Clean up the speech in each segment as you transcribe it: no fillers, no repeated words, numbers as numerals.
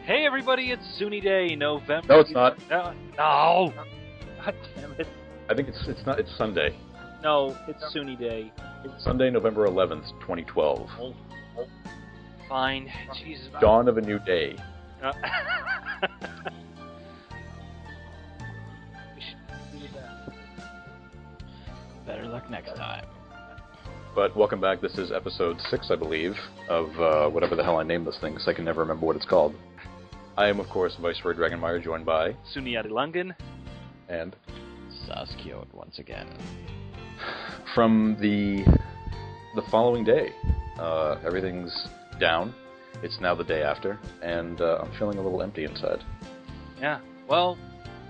Hey everybody, it's Sunie Day, November. No, it's not. No. God damn it. I think it's not. It's Sunday. No, it's Sunie Day. It's Sunday, November 11th, 2012. Fine. Jesus. Dawn of a new day. We should do that. Better luck next time. But welcome back. This is episode 6, I believe, of whatever the hell I named this thing, because I can never remember what it's called. I am, of course, Viceroy Dragonmeyer, joined by... Sunie Adilangan. And... Saskiot once again. From the following day, everything's down. It's now the day after, and I'm feeling a little empty inside. Yeah, well,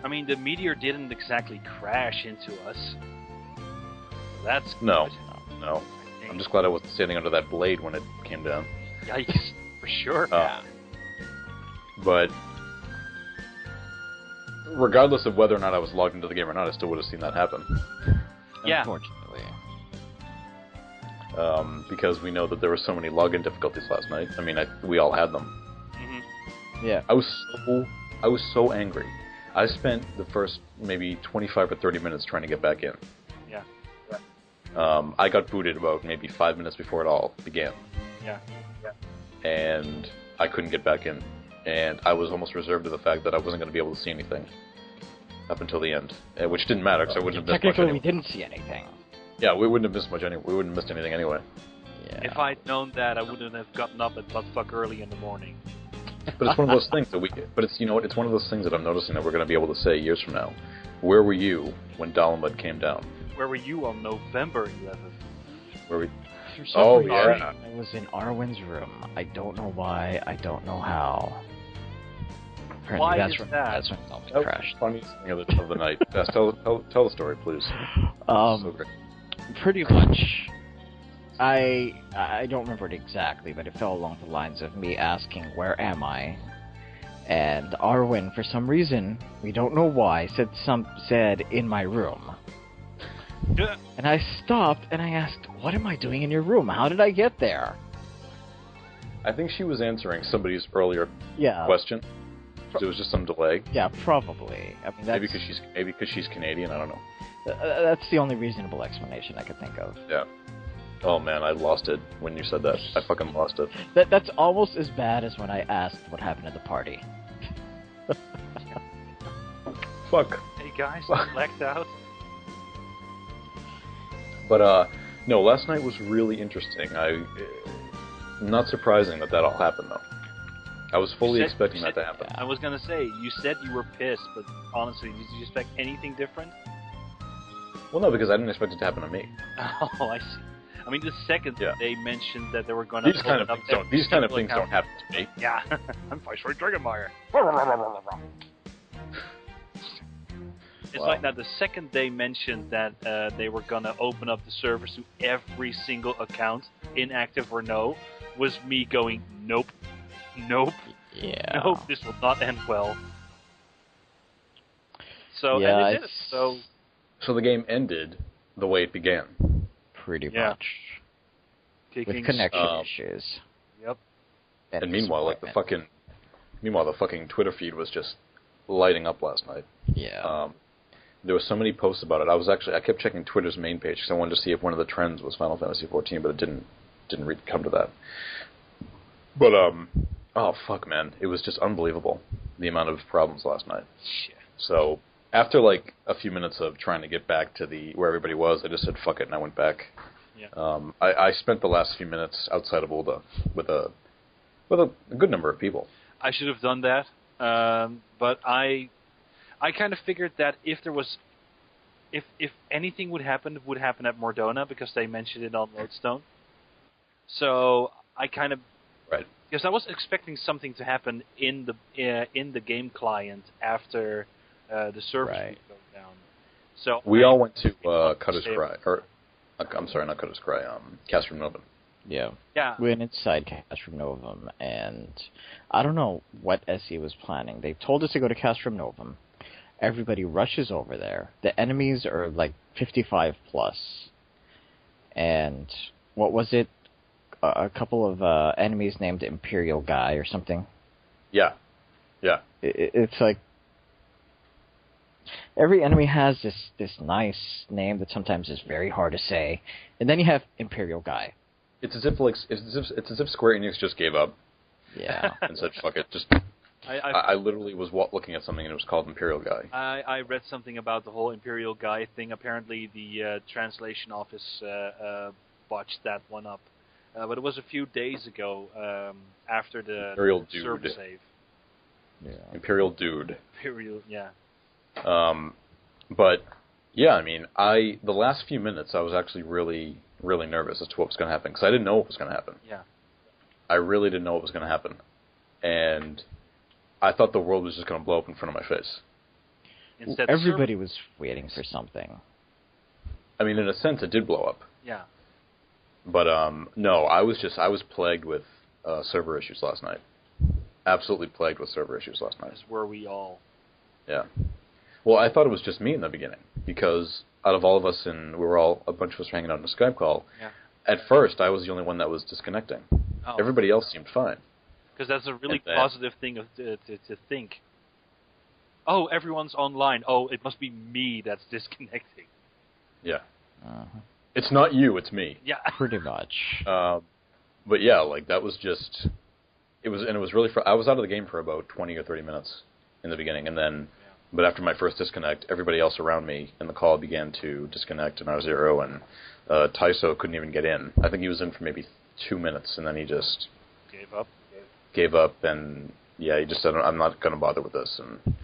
I mean, the meteor didn't exactly crash into us. That's good. No. I think. I'm just glad I wasn't standing under that blade when it came down. Yikes, for sure. Yeah. But regardless of whether or not I was logged into the game or not, I still would have seen that happen. Yeah. Unfortunately. Because we know that there were so many login difficulties last night. I mean, we all had them. Mm-hmm. Yeah. I was so angry. I spent the first maybe 25 or 30 minutes trying to get back in. Yeah. I got booted about maybe 5 minutes before it all began. Yeah. And I couldn't get back in. And I was almost reserved to the fact that I wasn't going to be able to see anything up until the end, which didn't matter because I wouldn't have missed much Technically, anyway. we didn't see anything. Yeah, we wouldn't have missed much anyway. We wouldn't have missed anything anyway. Yeah. If I'd known that, I wouldn't have gotten up at buttfuck early in the morning. But it's one of those things that it's it's one of those things that I'm noticing that we're going to be able to say years from now. Where were you when Dalamud came down? Where were you on November 11th? Where we? For some Oh, reason, yeah. I was in Arwen's room. I don't know why. I don't know how. Apparently Why that's is when, that? That's when it all That was crashed. the funniest thing of the night. Yes, tell the story, please. So great. Pretty much. I don't remember it exactly, but it fell along the lines of me asking, "Where am I?" And Arwen, for some reason, we don't know why, said in my room. And I stopped and I asked, "What am I doing in your room? How did I get there?" I think she was answering somebody's earlier question. There was just some delay. Yeah, probably. I mean, that's, Maybe because she's Canadian. I don't know. That's the only reasonable explanation I could think of. Yeah. Oh man, I lost it when you said that. I fucking lost it. That's almost as bad as when I asked what happened at the party. Fuck. Hey guys, I blacked out. But no, last night was really interesting. Not surprising that all happened though. I was fully expecting that to happen. I was gonna say, you said you were pissed, but honestly, did you expect anything different? Well, no, because I didn't expect it to happen to me. Oh, I see. I mean, the second they mentioned that they were going to These kind of things don't happen to me. Yeah, I'm Viceroy Dragonmeyer. It's like that. The second they mentioned that they were going to open up the servers to every single account, inactive or no, was me going, nope. Yeah. Nope, this will not end well. So, yeah, and it did. So the game ended the way it began. Pretty much. Kicking with connection issues. Yep. And meanwhile, the fucking Twitter feed was just lighting up last night. Yeah. There were so many posts about it. I kept checking Twitter's main page because I wanted to see if one of the trends was Final Fantasy XIV, but it didn't come to that. But oh fuck, man, it was just unbelievable the amount of problems last night. Shit. So after like a few minutes of trying to get back to where everybody was, I just said fuck it and I went back. Yeah. I spent the last few minutes outside of Ulda with a good number of people. I should have done that, but I kind of figured that if anything would happen at Mordona because they mentioned it on Lodestone. So I kind of because I was expecting something to happen in the game client after the service would go down. So we all went to Cutter's Cry, or I'm sorry, not Cutter's Cry, Castrum Novum. Yeah. We went inside Castrum Novum, and I don't know what SE was planning. They told us to go to Castrum Novum. Everybody rushes over there. The enemies are like 55 plus. And what was it? A couple of enemies named Imperial Guy or something? Yeah. Yeah. It's like every enemy has this nice name that sometimes is very hard to say, and then you have Imperial Guy. It's as if Square Enix just gave up. Yeah. And said, "Fuck it." Just I literally was looking at something and it was called Imperial Guy. I read something about the whole Imperial Guy thing. Apparently, the translation office botched that one up, but it was a few days ago after the Imperial server Dude. save. Yeah. Imperial Dude. Imperial, yeah. But yeah, I mean, the last few minutes I was actually really, really nervous as to what was going to happen because I didn't know what was going to happen. Yeah. I really didn't know what was going to happen, and I thought the world was just going to blow up in front of my face. Instead, everybody was waiting for something. I mean, in a sense, it did blow up. Yeah. But no, I was plagued with server issues last night. Absolutely plagued with server issues last night. As were we all. Yeah. Well, I thought it was just me in the beginning because out of all of us, and a bunch of us hanging out in a Skype call. Yeah. At first, I was the only one that was disconnecting. Oh. Everybody else seemed fine. Because that's a really positive thing to think. Oh, everyone's online. Oh, it must be me that's disconnecting. Yeah. Uh-huh. It's not you, it's me. Yeah. Pretty much. But yeah, like that was just... It was really... I was out of the game for about 20 or 30 minutes in the beginning, and then... Yeah. But after my first disconnect, everybody else around me in the call began to disconnect, and R0 and Taiso couldn't even get in. I think he was in for maybe 2 minutes, and then he just... Gave up, and yeah, he just said, "I'm not going to bother with this." And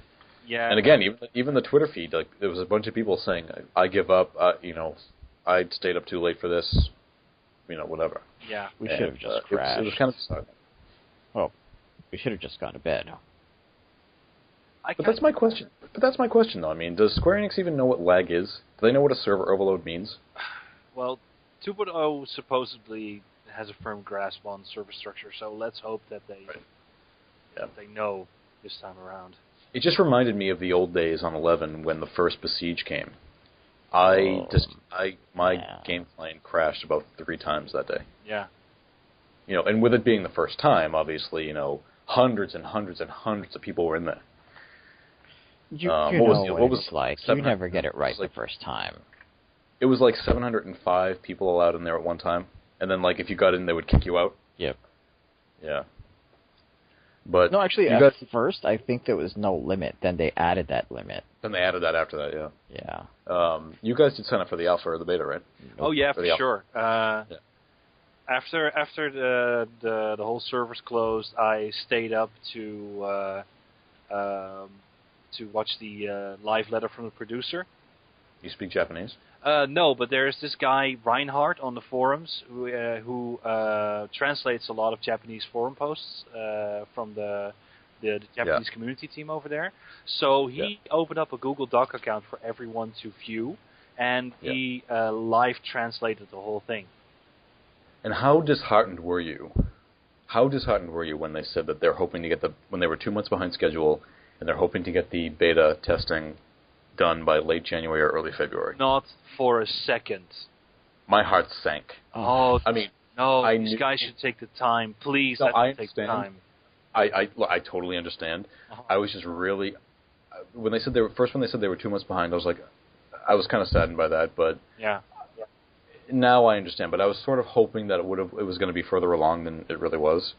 yeah, and again, even the Twitter feed, like there was a bunch of people saying, "I give up." I stayed up too late for this. Whatever. Yeah, we should have just crashed. It was kind of sad. Well, we should have just gone to bed. But that's my question. Though. I mean, does Square Enix even know what lag is? Do they know what a server overload means? Well, 2.0 supposedly has a firm grasp on server structure, so let's hope that they know this time around. It just reminded me of the old days on 11 when the first Besiege came. My game client crashed about 3 times that day. Yeah. And with it being the first time, obviously, hundreds and hundreds and hundreds of people were in there. You know what it's like. You never get it right the first time. It was like 705 people allowed in there at one time. And then, like, if you got in, they would kick you out. Yep. Yeah. But no, actually, at first, I think there was no limit. Then they added that limit. Then they added that after that, yeah. Yeah. You guys did sign up for the alpha or the beta, right? Oh, yeah, for sure. Yeah. After the whole servers closed, I stayed up to watch the live letter from the producer. You speak Japanese? No, but there's this guy Reinhardt on the forums who translates a lot of Japanese forum posts from the Japanese community team over there. So he opened up a Google Doc account for everyone to view, and he live translated the whole thing. And how disheartened were you? How disheartened were you when they said that they're hoping to get when they were 2 months behind schedule, and they're hoping to get the beta testing done by late January or early February? Not for a second. My heart sank. Oh, I mean, these guys should take the time. Please, let them take the time. I totally understand. Uh-huh. I was just really... When they said they were 2 months behind, I was kind of saddened by that, but... Yeah. Now I understand, but I was sort of hoping that it was going to be further along than it really was.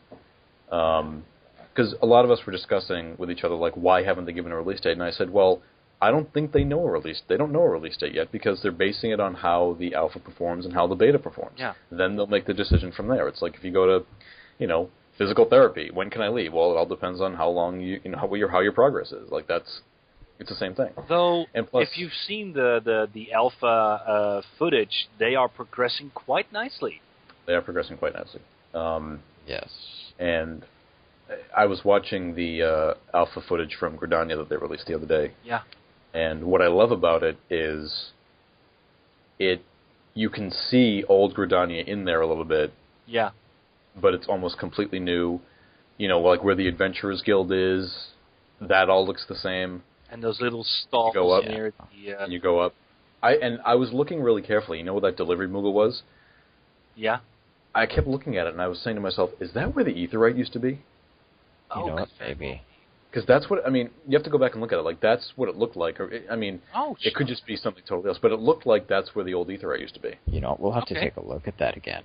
Because a lot of us were discussing with each other, like, why haven't they given a release date? And I said, well, I don't think they know a release. They don't know a release date yet because they're basing it on how the alpha performs and how the beta performs. Yeah. Then they'll make the decision from there. It's like if you go to, physical therapy, when can I leave? Well, it all depends on how long how your progress is. Like it's the same thing. Though, if you've seen the alpha footage, they are progressing quite nicely. They are progressing quite nicely. Yes. And I was watching the alpha footage from Gridania that they released the other day. Yeah. And what I love about it is you can see old Gridania in there a little bit. Yeah. But it's almost completely new. Like where the Adventurers Guild is, that all looks the same. And those little stalls near the... And you go up. I was looking really carefully. You know where that delivery Moogle was? Yeah. I kept looking at it, and I was saying to myself, is that where the Aetherite used to be? You know what, maybe. Because that's what, I mean, you have to go back and look at it. Like, that's what it looked like. Or it could just be something totally else. But it looked like that's where the old Aetheryte used to be. You know, we'll have to take a look at that again.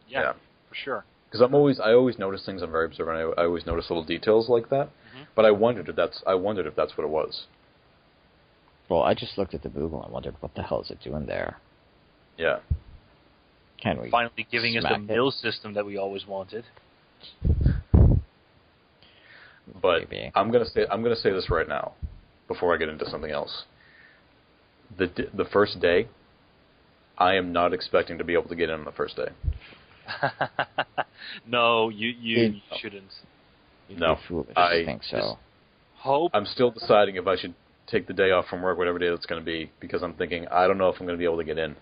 Yeah. For sure. Because I always notice things. I'm very observant. I always notice little details like that. Mm-hmm. But I wondered if that's what it was. Well, I just looked at the Google and wondered what the hell is it doing there. Yeah. Can we finally giving us the mill system that we always wanted? But maybe. I'm gonna say this right now, before I get into something else. The first day, I am not expecting to be able to get in on the first day. No, you shouldn't. No, I think so. Hope. I'm still deciding if I should take the day off from work, whatever day it's going to be, because I'm thinking I don't know if I'm going to be able to get in.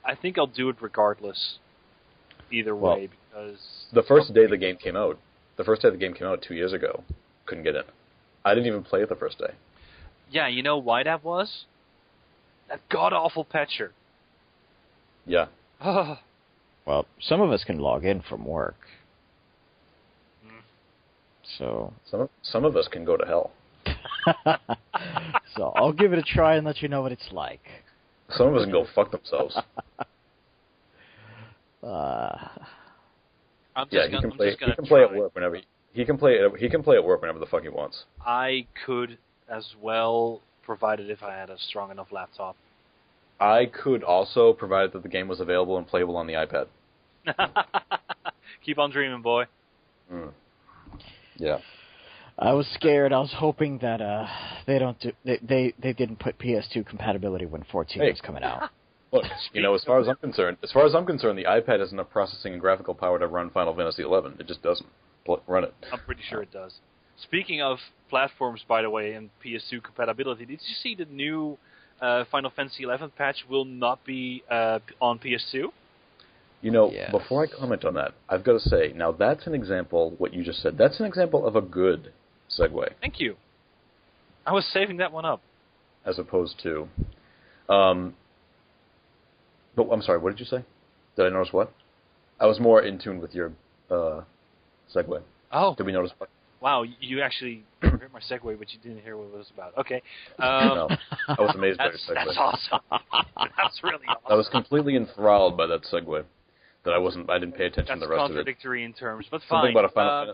I think I'll do it regardless. Either way, because the first day the game came out. The first day the game came out 2 years ago, couldn't get in. I didn't even play it the first day. Yeah, you know why that was? That god-awful patcher. Yeah. Well, some of us can log in from work. So some of us can go to hell. So I'll give it a try and let you know what it's like. Some of us can go fuck themselves. He can play at work whenever he can play at work whenever the fuck he wants. I could as well, provided if I had a strong enough laptop. I could also, provided that the game was available and playable on the iPad. Keep on dreaming, boy. Yeah. I was scared. I was hoping that they didn't put PS2 compatibility when 14 was coming out. Look, as far as I'm concerned, the iPad has enough processing and graphical power to run Final Fantasy XI. It just doesn't run it. I'm pretty sure it does. Speaking of platforms, by the way, and PS2 compatibility, did you see the new Final Fantasy XI patch will not be on PS2? Yes. Before I comment on that, I've got to say, now that's an example, what you just said, that's an example of a good segue. Thank you. I was saving that one up. As opposed to... But I'm sorry, what did you say? Did I notice what? I was more in tune with your segue. Oh. Did we notice what? Wow, you actually heard my segue, but you didn't hear what it was about. Okay. No, I was amazed by your segue. That's awesome. That's really awesome. I was completely enthralled by that segue. I didn't pay attention to the rest of it. That's contradictory in terms, but fine.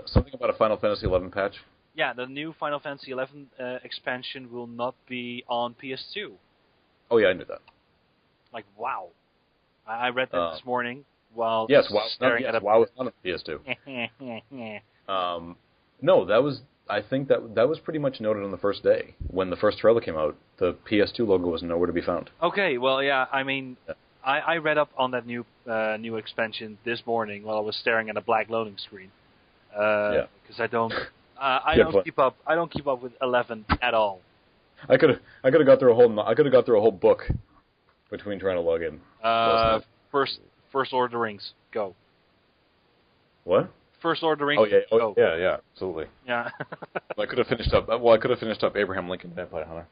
Something about a Final Fantasy XI patch? Yeah, the new Final Fantasy XI expansion will not be on PS2. Oh yeah, I knew that. Like, wow. I read that this morning while staring at a... WoW was not on PS2. No, I think that was pretty much noted on the first day. When the first trailer came out, the PS2 logo was nowhere to be found. Okay, well, yeah, I mean... Yeah. I read up on that new expansion this morning while I was staring at a black loading screen. Because I don't keep up. I don't keep up with 11 at all. I could have got through a whole book between trying to log in. First Lord of the Rings, go. What? First Lord of the Rings. Oh yeah, absolutely. Yeah. I could have finished up Abraham Lincoln Vampire Hunter.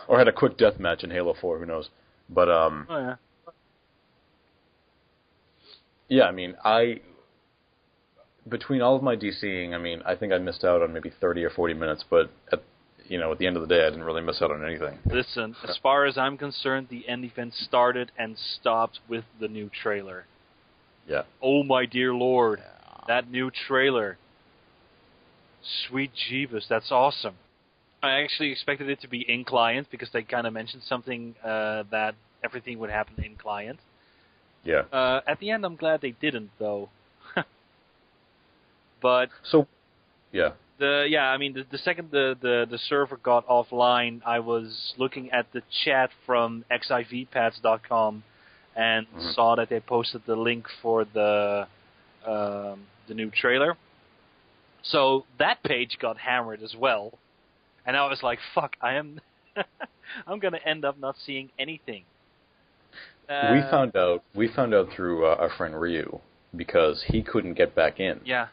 Or had a quick death match in Halo 4, who knows. But, yeah, I mean, between all of my DCing, I mean, I think I missed out on maybe 30 or 40 minutes, but, at the end of the day, I didn't really miss out on anything. Listen, as far as I'm concerned, the end event started and stopped with the new trailer. Yeah. Oh, my dear Lord. That new trailer. Sweet Jeebus, that's awesome. I actually expected it to be in client because they kind of mentioned something that everything would happen in client. Yeah. At the end, I'm glad they didn't, though. But yeah. The second the server got offline, I was looking at the chat from xivpads.com and saw that they posted the link for the new trailer. So that page got hammered as well. And I was like, fuck, I'm going to end up not seeing anything. We found out through our friend Ryu, because he couldn't get back in. Yeah.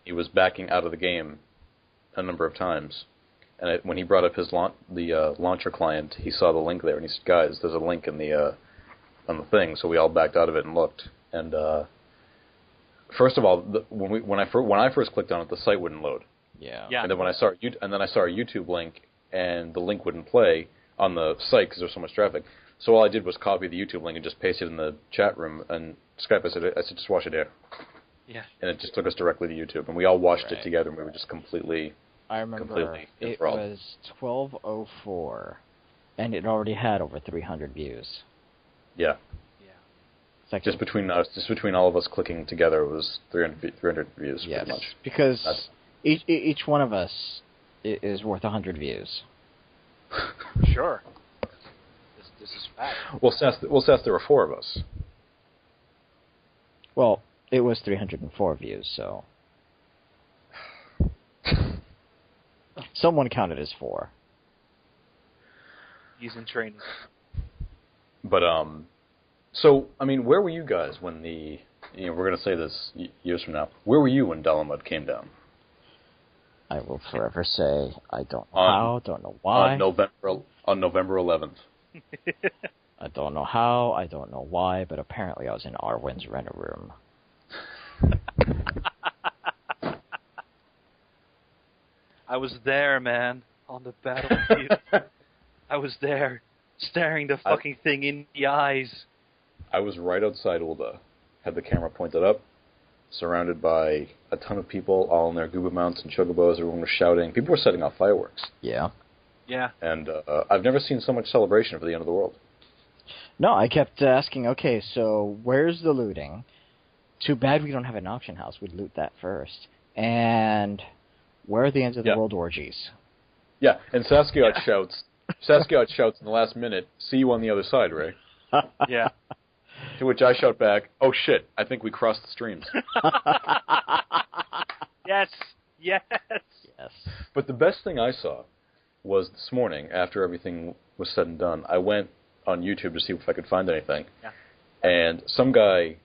He was backing out of the game a number of times. And when he brought up the launcher client, he saw the link there, and he said, guys, there's a link in on the thing. So we all backed out of it and looked. And first of all, when I first clicked on it, the site wouldn't load. Yeah. Yeah. And then I saw a YouTube link, and the link wouldn't play on the site because there's so much traffic. So all I did was copy the YouTube link and just paste it in the chat room. And Skype, I said, just watch it here. Yeah. And it just took us directly to YouTube, and we all watched it together, and we were just completely. I remember completely it enthralled. was 12:04, and it already had over 300 views. Yeah. It's like Just between all of us clicking together, it was 300 views. Yes, pretty much. because each one of us is worth 100 views. Sure. This is fact. Well, Seth, there were 4 of us. Well, it was 304 views, so someone counted as 4. He's in training. But so I mean, where were you guys when we're going to say this years from now? Where were you when Dalamud came down? I will forever say I don't know how, don't know why. On November 11th. I don't know how, I don't know why, but apparently I was in Arwen's renter room. I was there, man, on the battlefield. I was there, staring the fucking thing in the eyes. I was right outside Ulda, had the camera pointed up, surrounded by a ton of people, all in their Gooba mounts and chocobos. Everyone was shouting. People were setting off fireworks. Yeah. Yeah. And I've never seen so much celebration for the end of the world. No, I kept asking, okay, so where's the looting? Too bad we don't have an auction house. We'd loot that first. And where are the ends of the world orgies? Yeah, and Saskiot shouts in the last minute, "See you on the other side, Ray." Yeah. To which I shout back, "Oh shit, I think we crossed the streams." Yes. Yes. Yes. But the best thing I saw was this morning, after everything was said and done, I went on YouTube to see if I could find anything. Yeah. And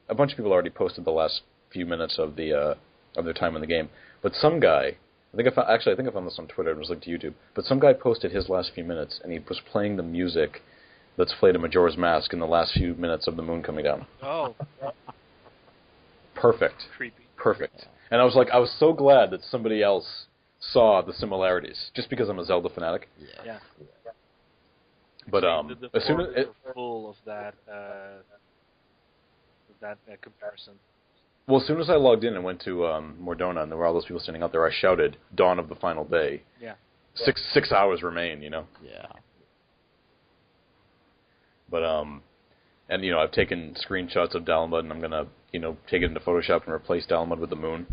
a bunch of people already posted the last few minutes of their time in the game. But some guy, I think I found this on Twitter and was linked to YouTube. But some guy posted his last few minutes, and he was playing the music that's played in Majora's Mask in the last few minutes of the moon coming down. Oh. Perfect. Creepy. Perfect. And I was so glad that somebody else saw the similarities, just because I'm a Zelda fanatic. Yeah. But the as soon as were full of that comparison. Well, as soon as I logged in and went to Mordona, and there were all those people standing out there, I shouted, "Dawn of the final day." Yeah. 6 hours remain, you know? Yeah. But, and, I've taken screenshots of Dalamud, and I'm going to, take it into Photoshop and replace Dalamud with the moon.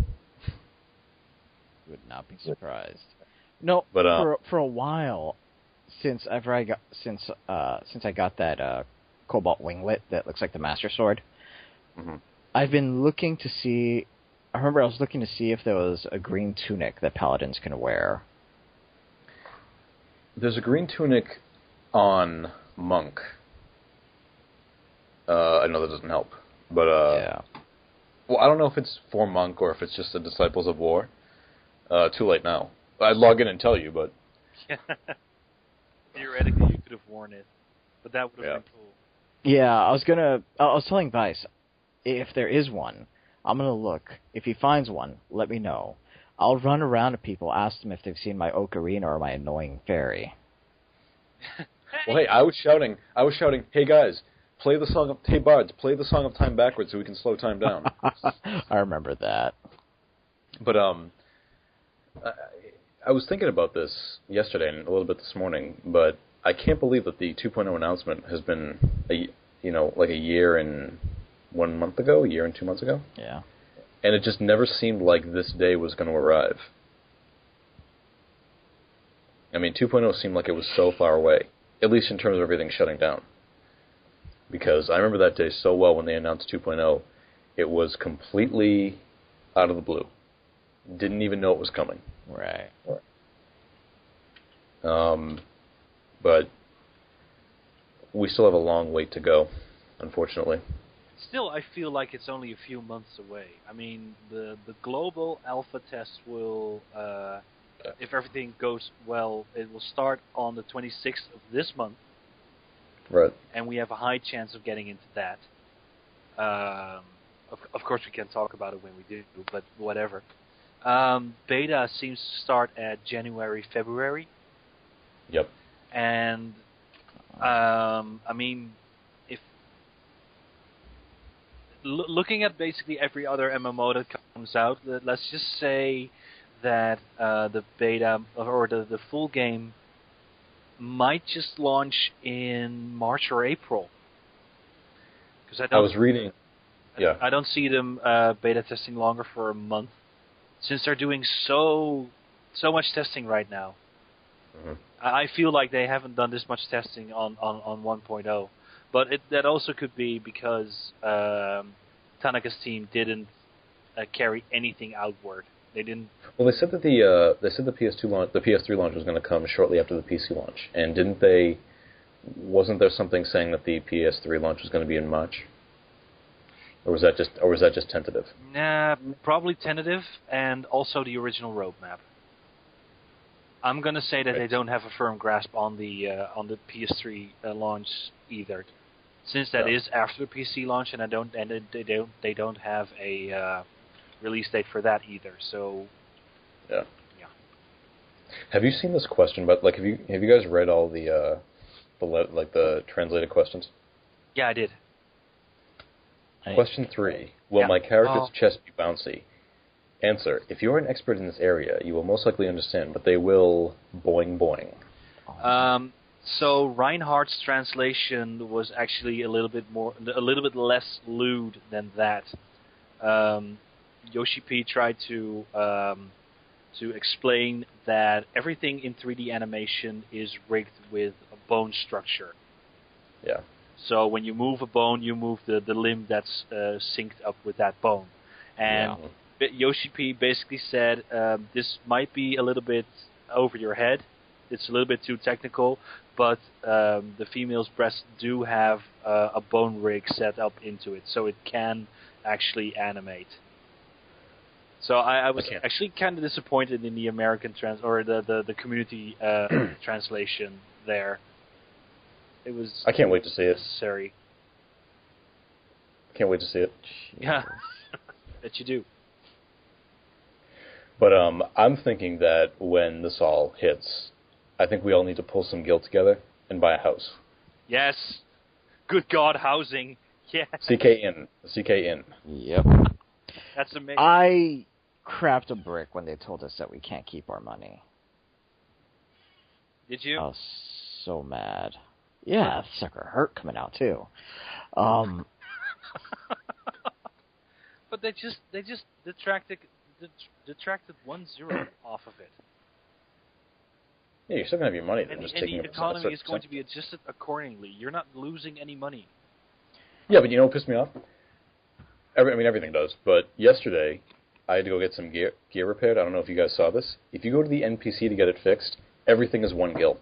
Would not be surprised. No, but, for a while, since I got that Cobalt Winglet that looks like the Master Sword, mm-hmm. I've been looking to see. I remember I was looking to see if there was a green tunic that Paladins can wear. There's a green tunic on Monk. I know that doesn't help, but yeah. Well, I don't know if it's for Monk or if it's just the Disciples of War. Too late now. I'd log in and tell you, but theoretically you could have worn it, but that would have been cool. Yeah, I was telling Vice, if there is one, I'm gonna look. If he finds one, let me know. I'll run around to people, ask them if they've seen my ocarina or my annoying fairy. Well, hey, I was shouting, "Hey guys, hey bards, play the Song of Time backwards so we can slow time down." I remember that. But I was thinking about this yesterday and a little bit this morning, but I can't believe that the 2.0 announcement has been like a year and 1 month ago, a year and 2 months ago. Yeah. And it just never seemed like this day was going to arrive. I mean, 2.0 seemed like it was so far away, at least in terms of everything shutting down. Because I remember that day so well when they announced 2.0. It was completely out of the blue. Didn't even know it was coming. Right. But we still have a long wait to go, unfortunately. Still, I feel like it's only a few months away. I mean, the global alpha test will, if everything goes well, it will start on the 26th of this month. Right. And we have a high chance of getting into that. of course we can talk about it when we do, but whatever. Beta seems to start at January, February. Yep. And, I mean, if looking at basically every other MMO that comes out, let's just say that the beta or the full game might just launch in March or April. Because I was reading. Yeah. I don't see them beta testing longer for a month, since they're doing so much testing right now. Mm-hmm. I feel like they haven't done this much testing on 1.0, but that also could be because Tanaka's team didn't carry anything outward. They didn't. Well, they said that the PS2 launch, the PS3 launch was going to come shortly after the PC launch, and didn't they? Wasn't there something saying that the PS3 launch was going to be in March? Or was that just tentative? Nah, probably tentative, and also the original roadmap. I'm gonna say that they don't have a firm grasp on the PS3 launch either, since that is after the PC launch, and they don't have a release date for that either. So yeah. Have you seen this question? But have you guys read all the translated questions? Yeah, I did. Question 3. Will my character's chest be bouncy? Answer. If you're an expert in this area, you will most likely understand, but they will boing boing. So Reinhardt's translation was actually a little bit less lewd than that. Yoshi P tried to explain that everything in 3D animation is rigged with a bone structure. Yeah. So when you move a bone, you move the limb that's synced up with that bone. And Yoshi P basically said, this might be a little bit over your head. It's a little bit too technical, but the female's breasts do have a bone rig set up into it, so it can actually animate. So I was actually kind of disappointed in the American the community translation there. It was. I can't wait to see it. Necessary. Can't wait to see it. Yeah, bet you do. But I'm thinking that when this all hits, I think we all need to pull some guilt together and buy a house. Yes. Good God, housing. Yeah. CK in. Yep. That's amazing. I crapped a brick when they told us that we can't keep our money. Did you? I was so mad. Yeah, that sucker hurt coming out too. But they just detracted 1 0 off of it. Yeah, you're still gonna have your money. And the economy is going to be adjusted accordingly. You're not losing any money. Yeah, but you know what pissed me off? Everything does. But yesterday, I had to go get some gear repaired. I don't know if you guys saw this. If you go to the NPC to get it fixed, everything is 1 gil.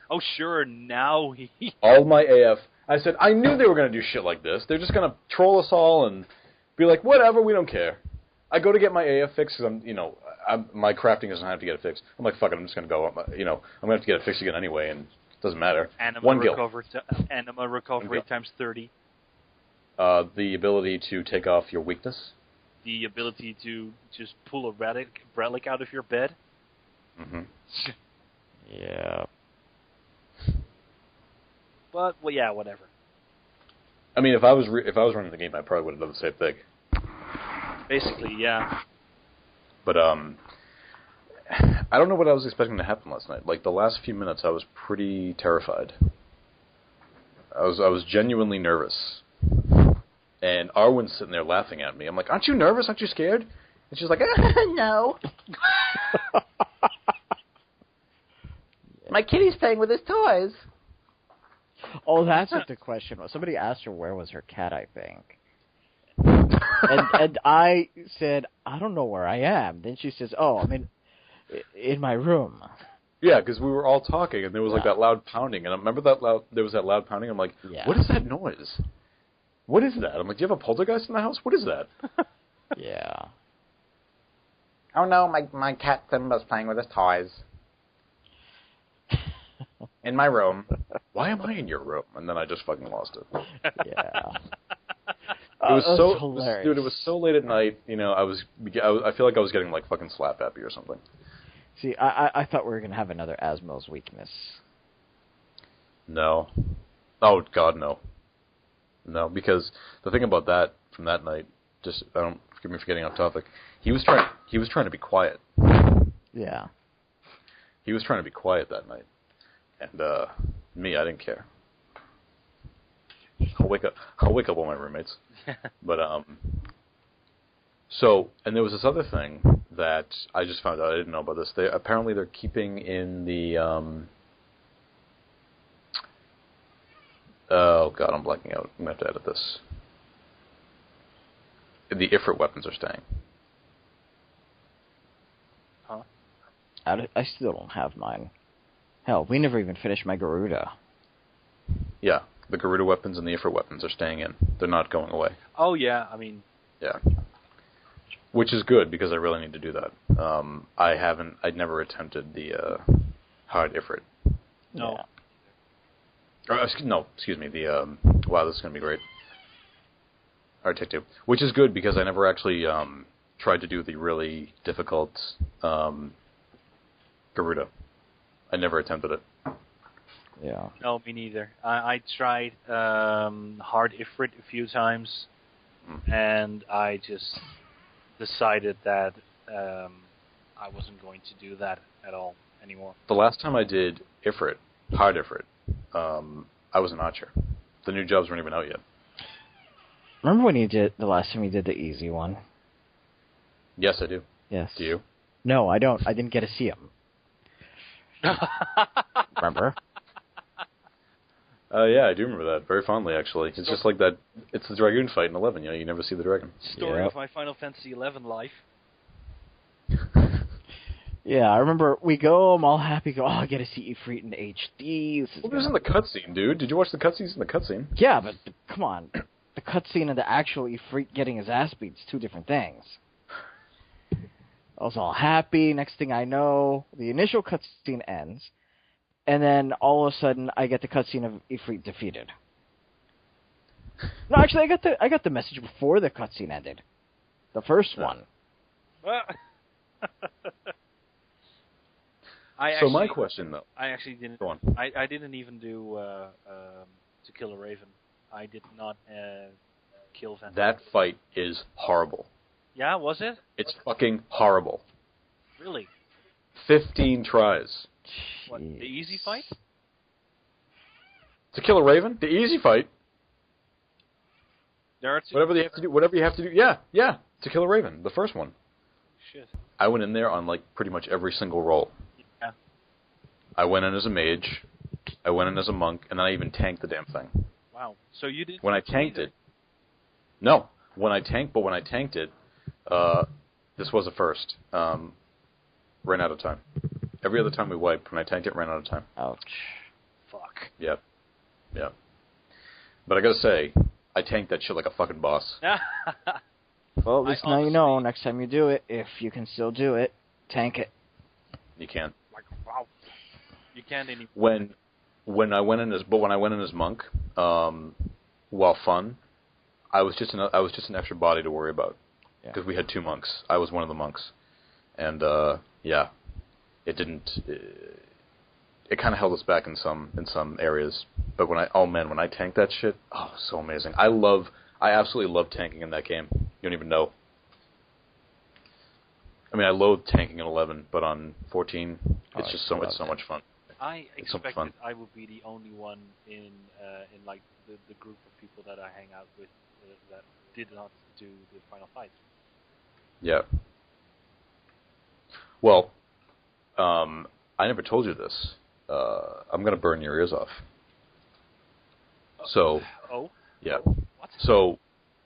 Oh, sure, now All my AF... I said, I knew they were going to do shit like this. They're just going to troll us all and be like, whatever, we don't care. I go to get my AF fixed because my crafting doesn't have to get it fixed. I'm like, fuck it, I'm just going to go. I'm going to have to get it fixed again anyway, and it doesn't matter. Anima recovery times 30. The ability to take off your weakness. The ability to just pull a relic out of your bed. Mm-hmm. Yeah. But yeah, whatever. I mean, if I was running the game, I probably would have done the same thing. Basically, yeah. But I don't know what I was expecting to happen last night. Like the last few minutes, I was pretty terrified. I was genuinely nervous. And Arwen's sitting there laughing at me. I'm like, aren't you nervous? Aren't you scared? And she's like, no. My kitty's playing with his toys. Oh, that's what the question was. Somebody asked her where was her cat, I think. and I said, I don't know where I am. Then she says, oh, I'm in my room. Yeah, because we were all talking, and there was like that loud pounding. And I remember there was that loud pounding. I'm like, what is that noise? What is that? I'm like, do you have a poltergeist in the house? What is that? Yeah. Oh no, my cat Simba's playing with his toys. In my room. Why am I in your room? And then I just fucking lost it. Yeah. hilarious. Dude, it was so late at night. You know, I feel like I was getting like fucking slap happy or something. See, I thought we were gonna have another Asmo's weakness. No. Oh God, no. No, because the thing about that from that night, just forgive me for getting off topic. He was trying to be quiet. Yeah. He was trying to be quiet that night, and me, I didn't care. I'll wake up all my roommates. But so, and there was this other thing that I just found out. I didn't know about this. Apparently they're keeping in the oh God, I'm blacking out. I'm gonna have to edit this. The Ifrit weapons are staying. Huh? I still don't have mine. Hell, we never even finished my Garuda. Yeah, the Garuda weapons and the Ifrit weapons are staying in. They're not going away. Oh yeah, I mean. Yeah. Which is good because I really need to do that. I'd never attempted the hard Ifrit. No. Yeah. Excuse me. The wow, this is gonna be great. Artictive, which is good because I never actually tried to do the really difficult Garuda. I never attempted it. Yeah. No, me neither. I tried hard Ifrit a few times, and I just decided that I wasn't going to do that at all anymore. The last time I did Ifrit, hard Ifrit, I was an archer. The new jobs weren't even out yet. Remember when the last time you did the easy one? Yes, I do. Yes. Do you? No, I don't. I didn't get to see him. Remember? Yeah, I do remember that very fondly, actually. It's just like that. It's the dragoon fight in 11. You know, you never see the dragon. Story of my Final Fantasy XI life. Yeah, I remember we go, I'm all happy, go, I get to see Ifrit in HD. Well, it was in the cutscene, dude. Did you watch the cutscenes in the cutscene? Yeah, but come on. The cutscene and the actual Ifrit getting his ass beat is two different things. I was all happy. Next thing I know, the initial cutscene ends, and then all of a sudden I get the cutscene of Ifrit defeated. No, actually, I got the message before the cutscene ended. The first one. So my question, though. I actually didn't. Go on. I didn't even do To Kill a Raven. I did not kill Van. That fight is horrible. Yeah, was it? It's fucking horrible. Really? 15 tries. What, the easy fight? To Kill a Raven? The easy fight? There are two. Whatever you have to do. Yeah. To Kill a Raven, the first one. Shit. I went in there on like pretty much every single roll. Yeah. I went in as a mage, I went in as a monk, and then I even tanked the damn thing. Wow. So you didn't. When I tanked it. No. When I tanked it, this was a first. Ran out of time. Every other time we wiped, when I tanked it, ran out of time. Ouch. Fuck. Yep. But I gotta say, I tanked that shit like a fucking boss. Well, at least now you know. Next time you do it, if you can still do it, tank it. You can. Like, wow. You can't anymore. When I went in as monk, while fun, I was just an extra body to worry about because we had two monks. I was one of the monks, and it didn't. It kind of held us back in some areas. But when I tanked that shit, so amazing. I absolutely love tanking in that game. You don't even know. I mean, I loathe tanking in 11, but on 14, it's so much fun. I It's so much expected fun. I would be the only one in like the group of people that I hang out with that did not do the final fight. Yeah. Well, I never told you this. I'm going to burn your ears off. So. Oh. Yeah. What? So,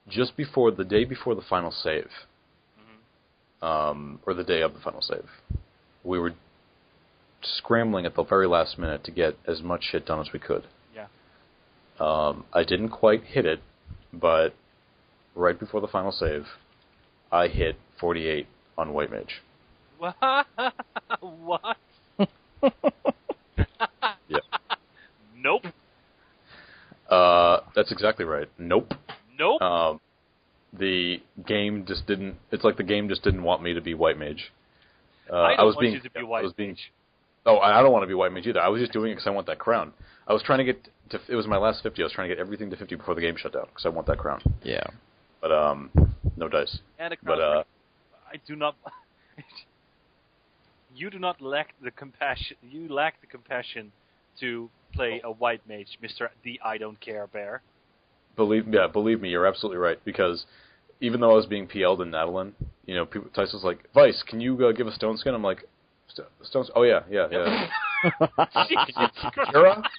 just before the day before the final save, or the day of the final save, we were scrambling at the very last minute to get as much shit done as we could. Yeah. I didn't quite hit it, but right before the final save, I hit 48 on White Mage. What? What? Yeah. Nope. That's exactly right. Nope. Nope. the game just didn't. It's like the game just didn't want me to be white mage. I don't want you to be white mage. Oh, I don't want to be white mage either. I was just doing it because I want that crown. I was trying to get to. It was my last 50. I was trying to get everything to 50 before the game shut down because I want that crown. Yeah. But no dice. And a crown. I do not. You do not lack the compassion. You lack the compassion to play a white mage, Mr. The I don't care bear. Believe me, you're absolutely right. Because even though I was being PL'd in Nadalin, Tyson's like, Vice, can you give a stone skin? I'm like, stone. Oh yeah.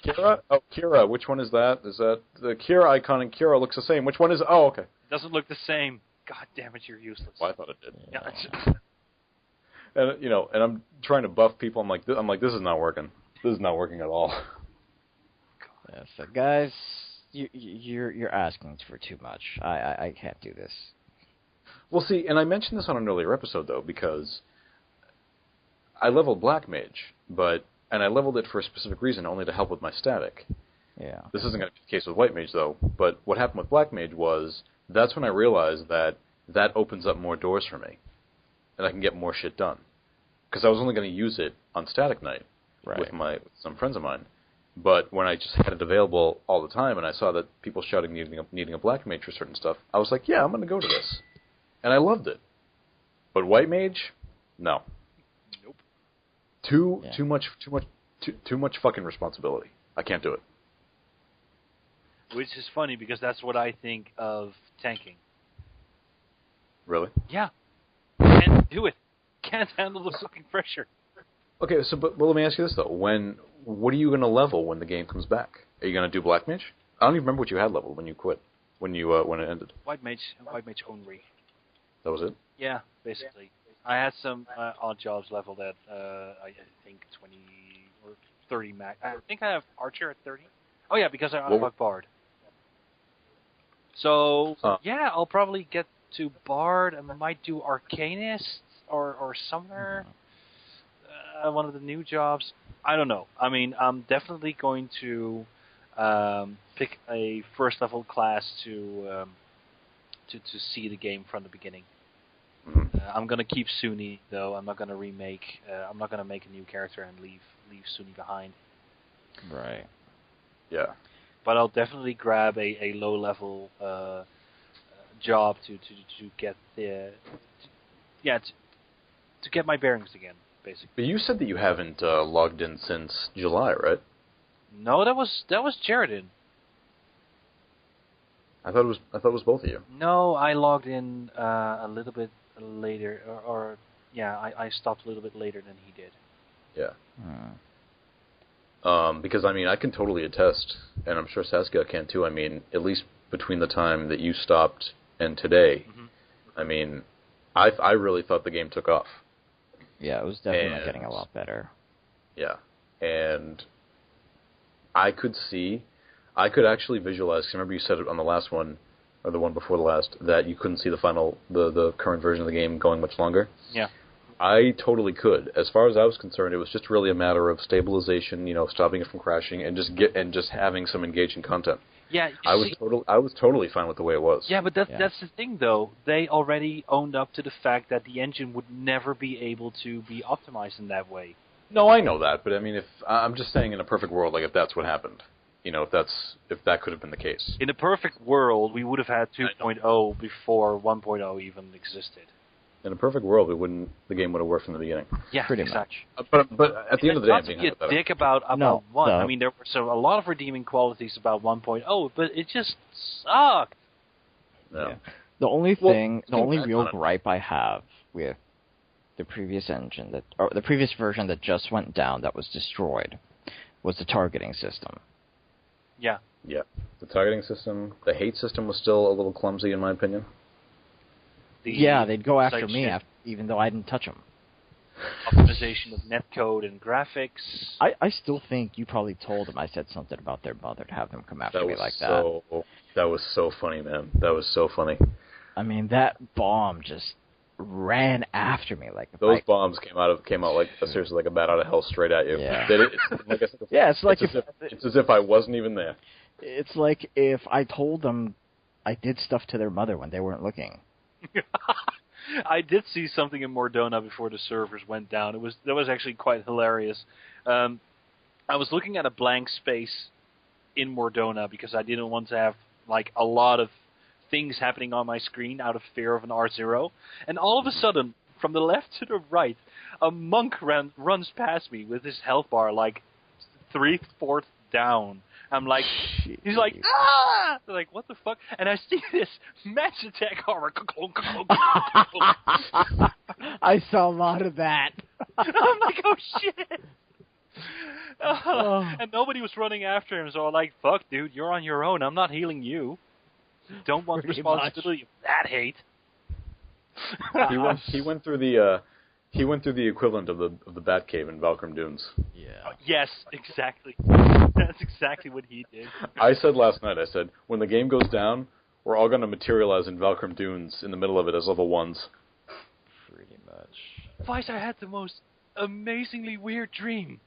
Kira? Oh, Kira. Which one is that? Is that the Kira icon? And Kira looks the same. Which one is? Oh, okay. Doesn't look the same. God damn it, you're useless. Well, I thought it did. Yeah. And I'm trying to buff people. I'm like, this is not working. This is not working at all. Yeah, so guys, you're asking for too much. I can't do this. Well, see, and I mentioned this on an earlier episode though, because I leveled Black Mage, and I leveled it for a specific reason, only to help with my static. Yeah. This isn't going to be the case with White Mage though. But what happened with Black Mage was that's when I realized that opens up more doors for me, and I can get more shit done. Because I was only going to use it on Static Night with some friends of mine. But when I just had it available all the time, and I saw that people shouting needing a Black Mage for certain stuff, I was like, yeah, I'm going to go to this. And I loved it. But White Mage, no. Nope. Too much fucking responsibility. I can't do it. Which is funny because that's what I think of tanking. Really? Yeah. Can't do it. Can't handle the fucking pressure. Okay, but let me ask you this though: what are you going to level when the game comes back? Are you going to do Black Mage? I don't even remember what you had leveled when you quit, when it ended. White Mage only. That was it. Yeah, basically. I had some odd jobs leveled at I think 20 or 30 max. I think I have Archer at 30. Oh yeah, because I unlocked Bard. So yeah, I'll probably get to Bard. I might do Arcanist or Summoner. One of the new jobs. I don't know. I mean, I'm definitely going to pick a first level class to see the game from the beginning. I'm gonna keep Sunie though. I'm not gonna remake. I'm not gonna make a new character and leave Sunie behind. Right. Yeah. But I'll definitely grab a low level job to get to get my bearings again, basically. But you said that you haven't logged in since July, right? No, that was Jaredin. I thought it was both of you. No, I logged in a little bit later, I stopped a little bit later than he did. Yeah. Because I mean, I can totally attest, and I'm sure Saskiot can too. I mean, at least between the time that you stopped and today, I mean, I really thought the game took off. Yeah, it was definitely getting a lot better. Yeah, and I could actually visualize. 'Cause I remember you said it on the last one, or the one before the last, that you couldn't see the current version of the game going much longer. Yeah. I totally could. As far as I was concerned, it was just really a matter of stabilization, stopping it from crashing, and just having some engaging content. Yeah, I was totally fine with the way it was. Yeah, but that's the thing, though. They already owned up to the fact that the engine would never be able to be optimized in that way. No, I know that, but I mean, if I'm just saying, in a perfect world, like if that's what happened, if that could have been the case. In a perfect world, we would have had 2.0 before 1.0 even existed. In a perfect world, the game would have worked from the beginning. Yeah, pretty much. But at the end of the day, I'm being not to be a dick about 1. No. I mean, there were a lot of redeeming qualities about 1.0, but it just sucked. No. Yeah. The only real gripe I have with the previous engine or the previous version that just went down, that was destroyed, was the targeting system. Yeah. Yeah. The targeting system, the hate system was still a little clumsy in my opinion. They'd go after me even though I didn't touch them. Optimization of netcode and graphics. I still think you probably told them I said something about their mother to have them come after me like that. That was so funny, man. That was so funny. I mean, that bomb just ran after me like those bombs came out like seriously like a bat out of hell straight at you. Yeah. It's as if I wasn't even there. It's like if I told them I did stuff to their mother when they weren't looking. I did see something in Mordona before the servers went down. That was actually quite hilarious. I was looking at a blank space in Mordona because I didn't want to have like a lot of things happening on my screen out of fear of an R0. And all of a sudden, from the left to the right, a monk runs past me with his health bar like 3/4 down. I'm like, he's like, ah! They're like, what the fuck? And I see this match attack armor. I saw a lot of that. I'm like, oh shit. And nobody was running after him, so I'm like, fuck, dude, you're on your own. I'm not healing you. Don't want Pretty responsibility of that hate. He went through the equivalent of the Batcave in Valkyrie Dunes. Yeah. Yes, exactly. That's exactly what he did. I said last night, when the game goes down, we're all going to materialize in Valkyrie Dunes in the middle of it as level 1s. Pretty much. Vice, I had the most amazingly weird dream.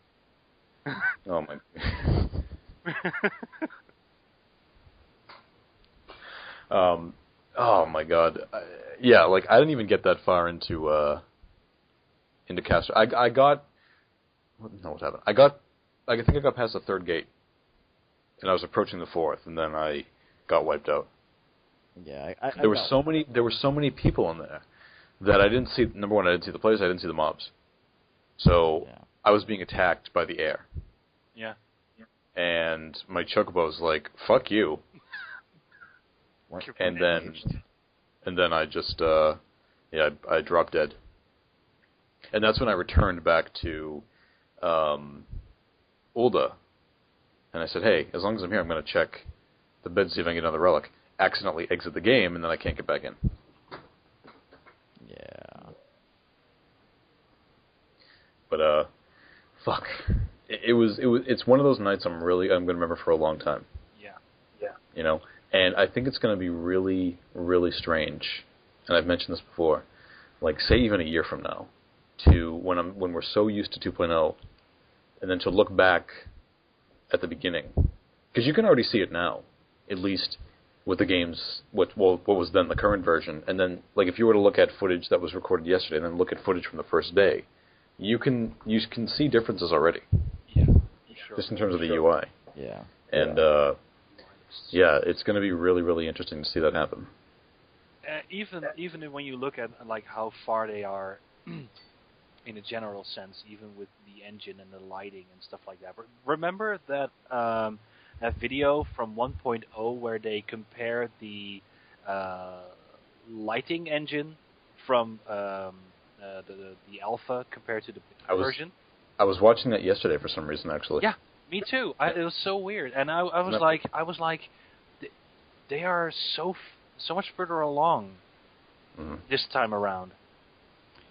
Oh my. Oh my god. Yeah, like I didn't even get that far into Castor. What happened? I think I got past the 3rd gate, and I was approaching the 4th, and then I got wiped out. Yeah, there were so many people in there that I didn't see. Number one, I didn't see the players. I didn't see the mobs. So I was being attacked by the air. Yeah. And my chocobo was like, "Fuck you." and then I just I dropped dead. And that's when I returned back to Ulda. And I said, hey, as long as I'm here, I'm going to check the bed, see if I can get another relic. Accidentally exit the game, and then I can't get back in. Yeah. But, fuck. It's one of those nights I'm going to remember for a long time. Yeah. You know? And I think it's going to be really, really strange. And I've mentioned this before. Like, say even a year from now, to when we're so used to 2.0, and then to look back at the beginning, because you can already see it now, at least with the games, what was then the current version, and then like if you were to look at footage that was recorded yesterday, and then look at footage from the first day, you can see differences already. Yeah, sure. Just in terms of the UI. Yeah. And it's going to be really, really interesting to see that happen. Even when you look at like how far they are. In a general sense, even with the engine and the lighting and stuff like that. Remember that that video from 1.0 where they compare the lighting engine from the alpha compared to the version? I was watching that yesterday for some reason, actually. Yeah, me too. It was so weird, and I was like, they are so much further along this time around.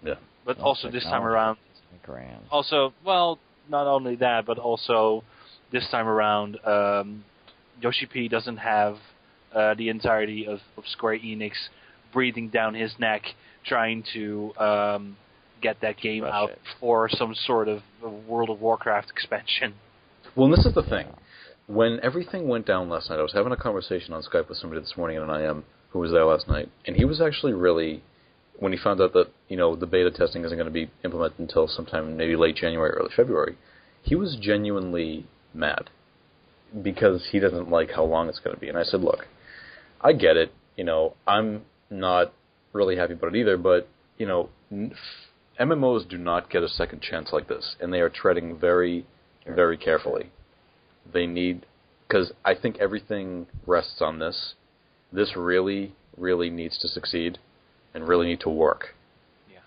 Yeah. But also this time around, grand. Also, well, not only that, but also this time around, Yoshi P doesn't have the entirety of Square-Enix breathing down his neck trying to get that game out for some sort of World of Warcraft expansion. Well, and this is the thing. When everything went down last night, I was having a conversation on Skype with somebody this morning at an IM who was there last night, and he was actually really... When he found out that, the beta testing isn't going to be implemented until sometime maybe late January, early February, he was genuinely mad because he doesn't like how long it's going to be. And I said, look, I get it. I'm not really happy about it either, but, MMOs do not get a second chance like this, and they are treading very, very carefully. They need, because I think everything rests on this. This really, really needs to succeed. And really need to work. Yeah.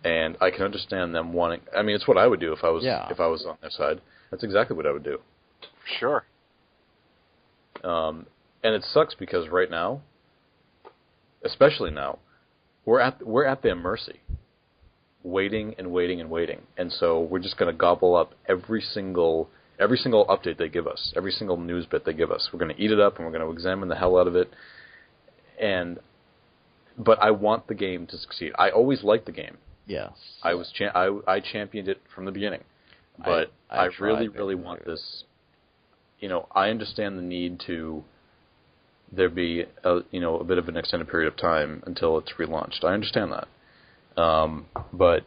And I can understand them wanting. I mean, it's what I would do if I was on their side. That's exactly what I would do. Sure. And it sucks because right now, especially now, we're at their mercy, waiting and waiting and waiting. And so we're just going to gobble up every single update they give us, every single news bit they give us. We're going to eat it up and we're going to examine the hell out of it. But I want the game to succeed. I always liked the game. Yes. I championed it from the beginning. But I really, really want this. I understand the need to there be a bit of an extended period of time until it's relaunched. I understand that, but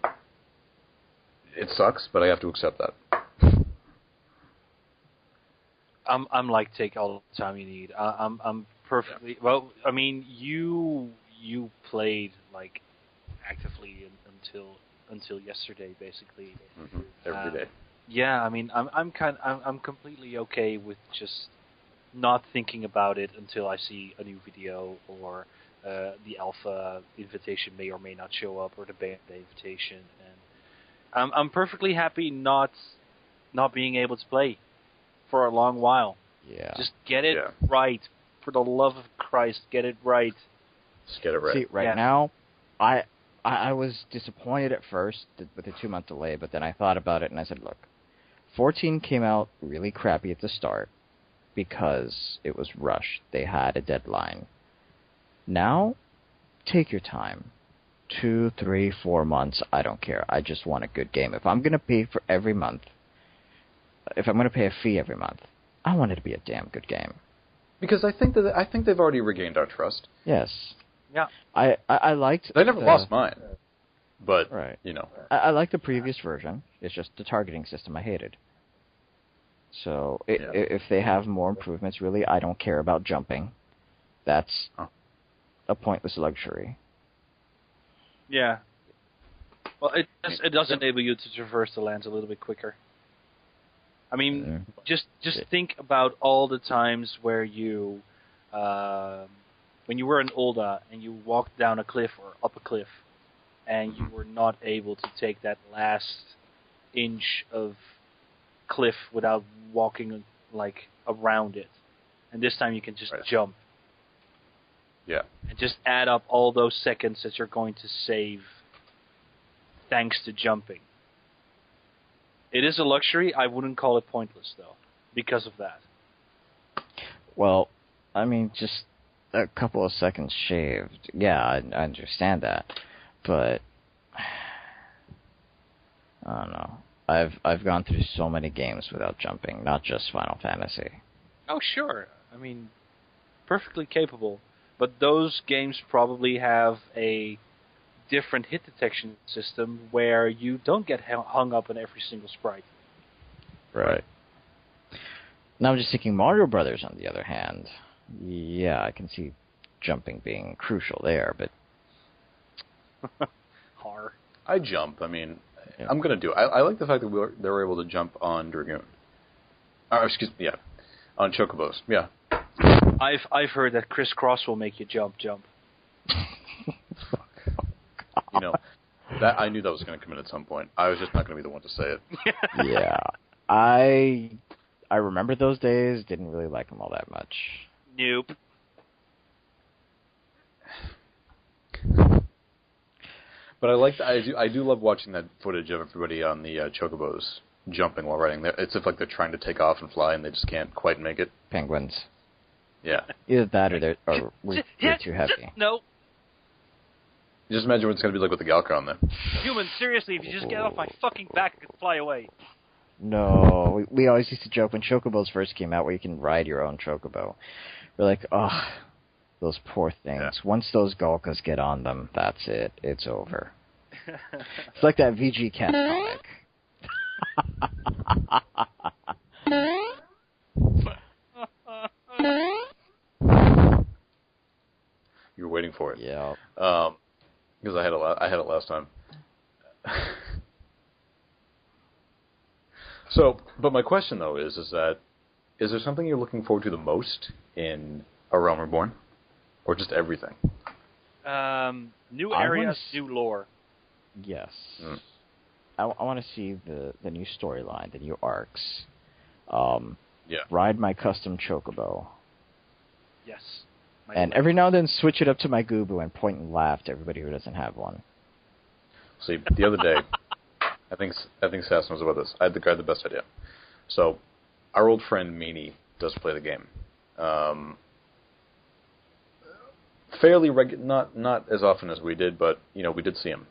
it sucks. But I have to accept that. I'm like, take all the time you need. I'm perfectly well. I mean, you played like actively until yesterday, basically. Mm-hmm. Every day. Yeah, I mean, I'm completely okay with just not thinking about it until I see a new video, or the alpha invitation may or may not show up, or the beta invitation, and I'm perfectly happy not being able to play for a long while. Yeah. Just get it right. For the love of Christ, get it right. Just get it right. See, right now, I was disappointed at first with the 2-month delay, but then I thought about it and I said, look, 14 came out really crappy at the start because it was rushed. They had a deadline. Now, take your time. 2, 3, 4 months, I don't care. I just want a good game. If I'm going to pay for every month, if I'm going to pay a fee every month, I want it to be a damn good game. Because I think they've already regained our trust. Yes. Yeah. I liked... They never lost mine. But, right. I liked the previous version. It's just the targeting system I hated. So, if they have more improvements, really, I don't care about jumping. That's a pointless luxury. Yeah. Well, it does enable you to traverse the lands a little bit quicker. I mean, just think about all the times where you, when you were in Ul'dah and you walked down a cliff or up a cliff, and you were not able to take that last inch of cliff without walking like around it, and this time you can just jump. Yeah. And just add up all those seconds that you're going to save thanks to jumping. It is a luxury. I wouldn't call it pointless, though, because of that. Well, I mean, just a couple of seconds shaved. Yeah, I understand that. But, I don't know. I've gone through so many games without jumping, not just Final Fantasy. Oh, sure. I mean, perfectly capable. But those games probably have a different hit detection system where you don't get hung up on every single sprite. Right. Now I'm just thinking Mario Brothers, on the other hand. Yeah, I can see jumping being crucial there, but... Har. I jump. I mean, I'm going to do it. I like the fact that they were able to jump on Dragoon. On Chocobos. Yeah. I've heard that crisscross will make you jump. That I knew that was going to come in at some point. I was just not going to be the one to say it. Yeah. I remember those days, didn't really like them all that much. Nope. But I do love watching that footage of everybody on the Chocobos jumping while riding. It's if like they're trying to take off and fly and they just can't quite make it. Penguins. Yeah. Either that or we're too heavy. No. Just imagine what it's going to be like with the Galcron then. Human, seriously, if you just get off my fucking back, I could fly away. No, we always used to joke when Chocobos first came out where you can ride your own Chocobo. We're like, oh, those poor things. Yeah. Once those Galkas get on them, that's it. It's over. It's like that VG Cat comic. You were waiting for it. Yeah. Because I had it last time. So, but my question though is there something you're looking forward to the most in A Realm Reborn, or just everything? New areas, new lore. Yes. I want to see the new storyline, the new arcs. Ride my custom Chocobo. Yes. And every now and then switch it up to my Gubu and point and laugh to everybody who doesn't have one. See, the other day, I think Sass knows about this. I had the best idea. So, our old friend Meanie does play the game. Fairly not as often as we did, but we did see him.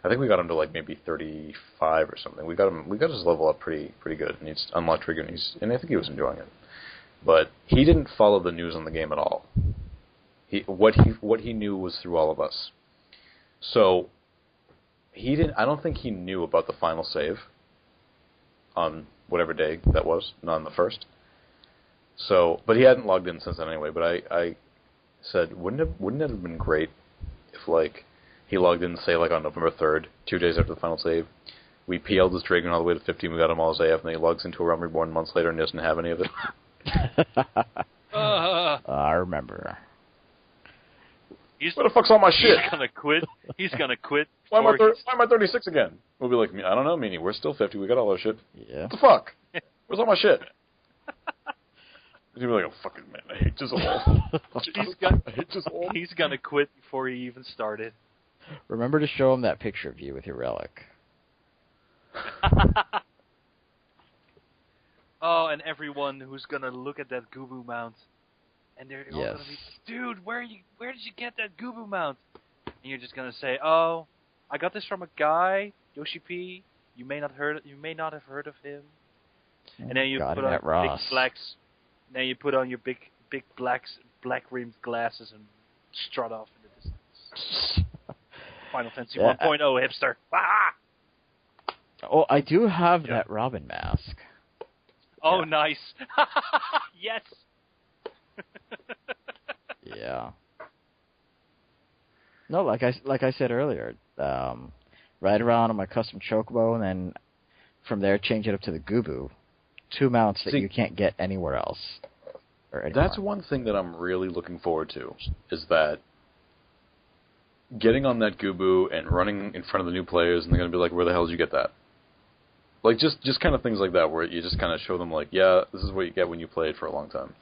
I think we got him to like maybe 35 or something. We got his level up pretty good, and he's unlocked Trigger, and I think he was enjoying it. but he didn't follow the news on the game at all. What he knew was through all of us. So he didn't. I don't think he knew about the final save on whatever day that was, not on the first. So, but he hadn't logged in since then anyway. But I said, wouldn't it have been great if like he logged in, say like on November 3rd, 2 days after the final save, we PL'd his Dragon all the way to 15, we got him all his AF, and then he logs into a Realm Reborn months later and doesn't have any of it. I remember. Where the fuck's all my shit? He's gonna quit. He's gonna quit. Why am I 36 again? We'll be like, I don't know, Meanie. We're still 50. We got all our shit. Yeah. What the fuck? Where's all my shit? He's gonna be like, oh, fucking man, I hate this all. He's gonna quit before he even started. Remember to show him that picture of you with your relic. Oh, and everyone who's gonna look at that Gubu mount, and they're all gonna be, dude, where did you get that Gubu mount? And you're just gonna say, oh, I got this from a guy, Yoshi P. You may not have heard of him. And then you put on big blacks. Then you put on your big black rimmed glasses and strut off in the distance. Final Fantasy 1.0 hipster. Ah! Oh, I do have that Robin mask. Oh, nice. Yes. Yeah. No, like I said earlier, ride around on my custom Chocobo, and then from there change it up to the Gubu. 2 mounts that you can't get anywhere else. That's one thing that I'm really looking forward to, is that getting on that Gubu and running in front of the new players, and they're going to be like, where the hell did you get that? Like, just kind of things like that, where you just kind of show them, like, yeah, this is what you get when you played for a long time.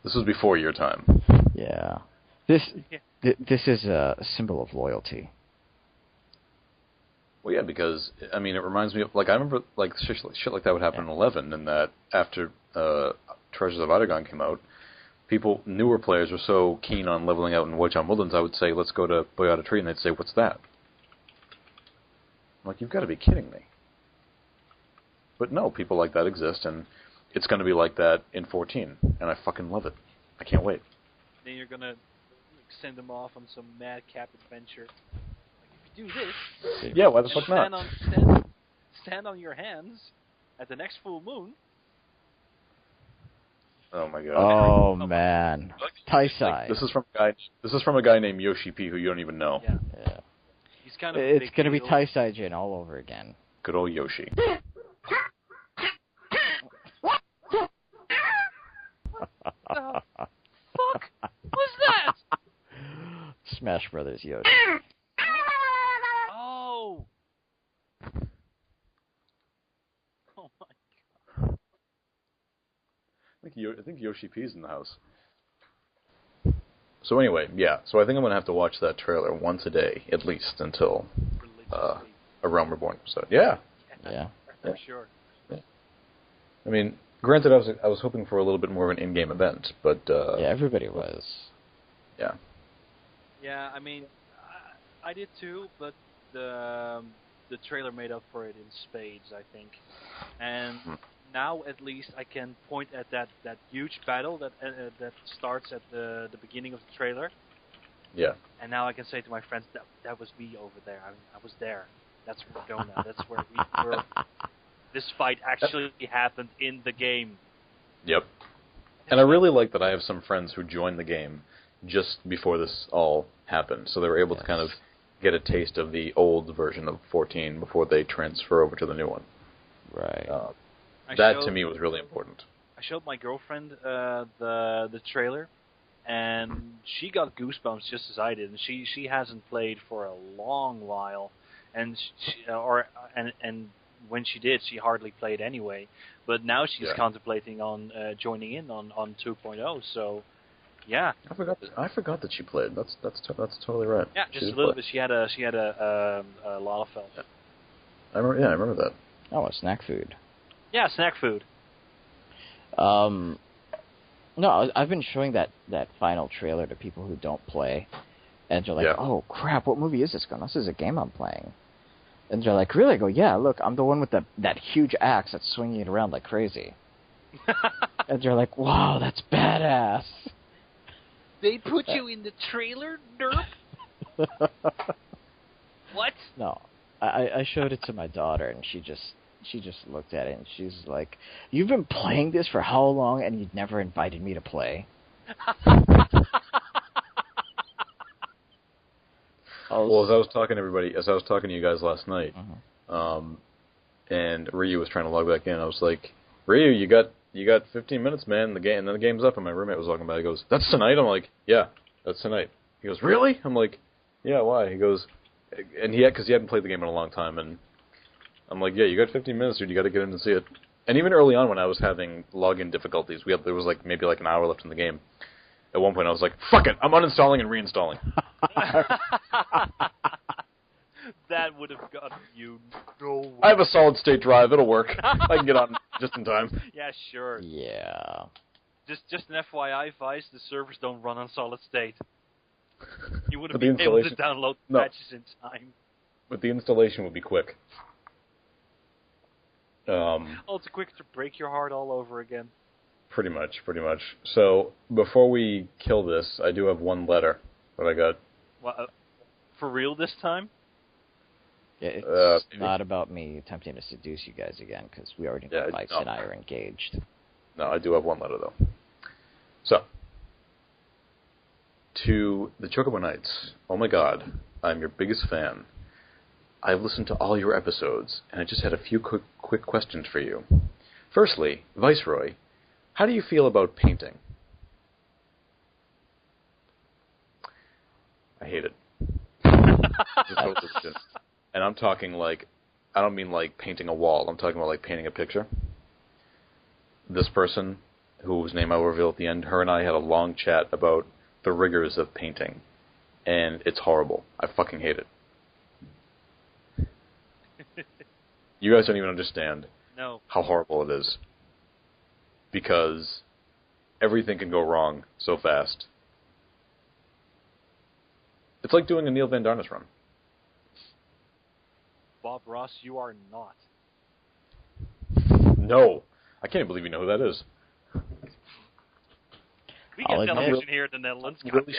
This was before your time. Yeah. This is a symbol of loyalty. Well, yeah, because, I mean, it reminds me of, like, I remember, like, shit like that would happen in 11, and that after Treasures of Idagon came out, newer players were so keen on leveling out in Woichan Woodlands, I would say, let's go to Boyata Tree, and they'd say, what's that? I'm like, you've got to be kidding me. But no, people like that exist, and it's going to be like that in 14, and I fucking love it. I can't wait. Then you're going to send them off on some madcap adventure. Do this. Yeah, why the fuck not? Stand on your hands at the next full moon. Oh my god. Oh man. Tai-Sai. This is from a guy named Yoshi P, who you don't even know. Yeah. He's kind of. It's gonna be Tai-Sai Jin all over again. Good old Yoshi. The fuck was that? Smash Brothers Yoshi. Oh my god. I think Yoshi P's in the house. So anyway, yeah. So I think I'm going to have to watch that trailer once a day, at least, until a Realm Reborn episode. Yeah. Yeah. For sure. Yeah. I mean, granted, I was hoping for a little bit more of an in-game event, but... yeah, everybody was. Yeah. Yeah, I mean, I did too, but the trailer made up for it in spades, I think. And now at least I can point at that huge battle that starts at the beginning of the trailer. Yeah. And now I can say to my friends, that was me over there. I was there. That's where we're going now. That's where we were. This fight actually happened in the game. Yep. And I really like that I have some friends who joined the game just before this all happened, so they were able to kind of get a taste of the old version of 14 before they transfer over to the new one. Right. That to me was really important. I showed my girlfriend the trailer, and she got goosebumps just as I did. And she hasn't played for a long while, and and when she did, she hardly played anyway. But now she's contemplating on joining in on 2.0. So. Yeah, I forgot that she played. That's totally right. Yeah, just a little bit. She had a Lalafell. Yeah. I remember that. Oh, a snack food. Yeah, snack food. No, I've been showing that final trailer to people who don't play, and they're like, "Oh crap, what movie is this? This is a game I'm playing." And they're like, "Really?" I go, "Yeah, look, I'm the one with that huge axe that's swinging it around like crazy." And they're like, wow, that's badass. They put you in the trailer, derp? What? No. I showed it to my daughter, and she just looked at it, and she's like, you've been playing this for how long, and you'd never invited me to play? Well, as I was talking to you guys last night, and Ryu was trying to log back in, I was like, Ryu, you got 15 minutes, man, and then the game's up, and my roommate was talking about it. He goes, that's tonight? I'm like, yeah, that's tonight. He goes, really? I'm like, yeah, why? He goes, because he hadn't played the game in a long time, and I'm like, yeah, you got 15 minutes, dude, you got to get in and see it. And even early on when I was having login difficulties, there was maybe an hour left in the game. At one point I was like, fuck it, I'm uninstalling and reinstalling. That would have gotten you nowhere. I have a solid-state drive, it'll work. I can get on just in time. Yeah, sure. Yeah. Just an FYI, Vice, the servers don't run on solid state. You wouldn't be able to download patches in time. But the installation would be quick. It's quick to break your heart all over again. Pretty much. So, before we kill this, I do have one letter that I got. Well, for real this time? Yeah, it's not about me attempting to seduce you guys again, because we already know Vice and I are engaged. No, I do have one letter, though. So, to the Chocobo Knights, oh my god, I'm your biggest fan. I've listened to all your episodes, and I just had a few quick questions for you. Firstly, Viceroy, how do you feel about painting? I hate it. And I'm talking I don't mean painting a wall, I'm talking about painting a picture. This person, whose name I will reveal at the end, her and I had a long chat about the rigors of painting, and it's horrible. I fucking hate it. You guys don't even understand how horrible it is. Because everything can go wrong so fast. It's like doing a Neil Van Darnus run. Bob Ross, you are not. No. I can't believe you know who that is. We get television here in the Netherlands. I'm really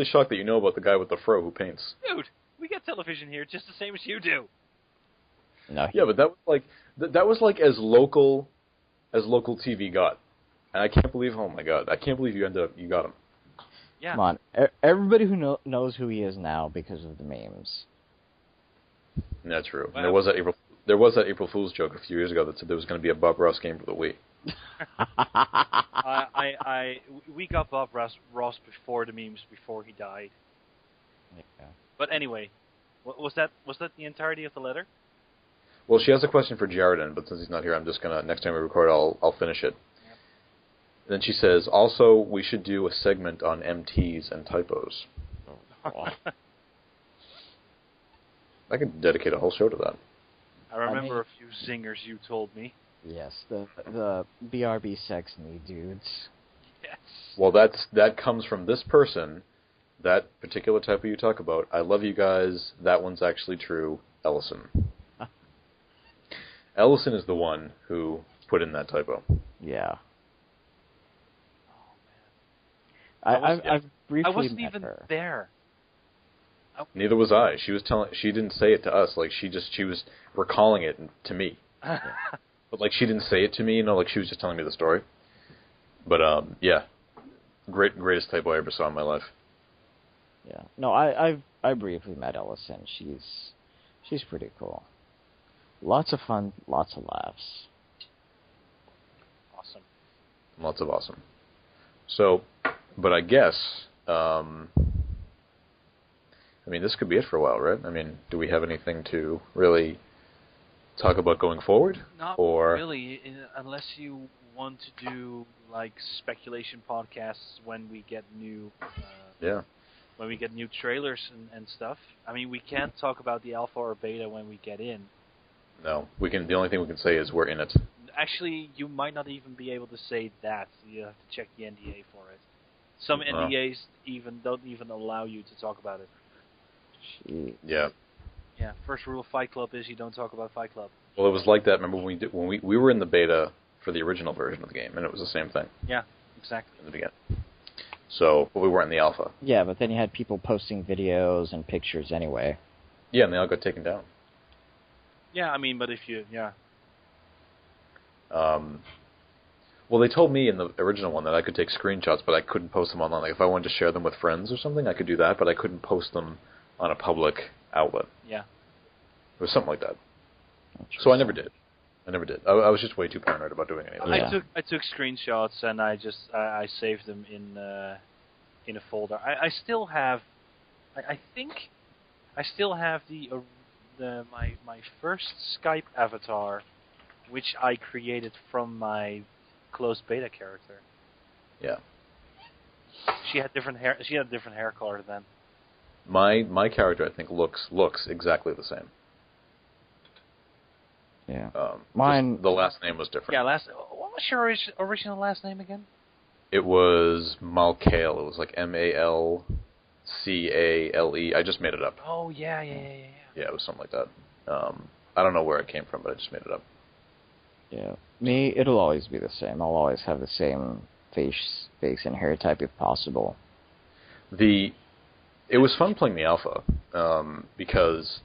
shocked that you know about the guy with the fro who paints. Dude, we get television here just the same as you do. No. Yeah, but that was as local as local TV got. And I can't believe, oh my god, I can't believe you got him. Yeah. Come on. Everybody who knows who he is now because of the memes. That's true. Wow. There was that April Fool's joke a few years ago that said there was going to be a Bob Ross game for the Wii. We got Bob Ross before the memes, before he died. Yeah. But anyway, was that the entirety of the letter? Well, she has a question for Jaredin, but since he's not here, I'm just gonna, next time we record, I'll finish it. Yep. Then she says, also, we should do a segment on MTs and typos. Oh. I could dedicate a whole show to that. I remember a few zingers you told me. Yes, the BRB sex me dudes. Yes. Well, that comes from this person, that particular typo you talk about. I love you guys. That one's actually true. Ellison. Ellison is the one who put in that typo. Yeah. Oh man. I've briefly I wasn't met even her. there. Neither was I. She didn't say it to us. She was recalling it to me. But she didn't say it to me. She was just telling me the story. But yeah, greatest typo I ever saw in my life. Yeah. No, I briefly met Ellison. She's pretty cool. Lots of fun, lots of laughs. Awesome. Lots of awesome. So, but I guess, this could be it for a while, right? Do we have anything to really talk about going forward? Not or really, unless you want to do speculation podcasts when we get new. When we get new trailers and stuff. We can't talk about the alpha or beta when we get in. No, we can. The only thing we can say is we're in it. Actually, you might not even be able to say that. You have to check the NDA for it. Some NDAs don't even allow you to talk about it. Jeez. Yeah. Yeah. First rule of Fight Club is you don't talk about Fight Club. Well, it was like that. Remember when we were in the beta for the original version of the game, and it was the same thing. Yeah, exactly. In the beginning. So, but we weren't in the alpha. Yeah, but then you had people posting videos and pictures anyway. Yeah, and they all got taken down. Yeah, I mean, but if you, Well, they told me in the original one that I could take screenshots, but I couldn't post them online. Like, if I wanted to share them with friends or something, I could do that, but I couldn't post them on a public outlet. Yeah. It was something like that. So I never did. I was just way too paranoid about doing anything. Yeah. I took screenshots and I saved them in a folder. I still have, I think, I still have my first Skype avatar, which I created from my closed beta character. Yeah. She had different hair. She had a different hair color then. My character, I think, looks exactly the same. Yeah. Mine. The last name was different. Yeah. What was your original last name again? It was Malcale. It was like Malcale. I just made it up. Oh yeah. Yeah, it was something like that. I don't know where it came from, but I just made it up. Yeah. Me, it'll always be the same. I'll always have the same face and hair type if possible. It was fun playing the alpha because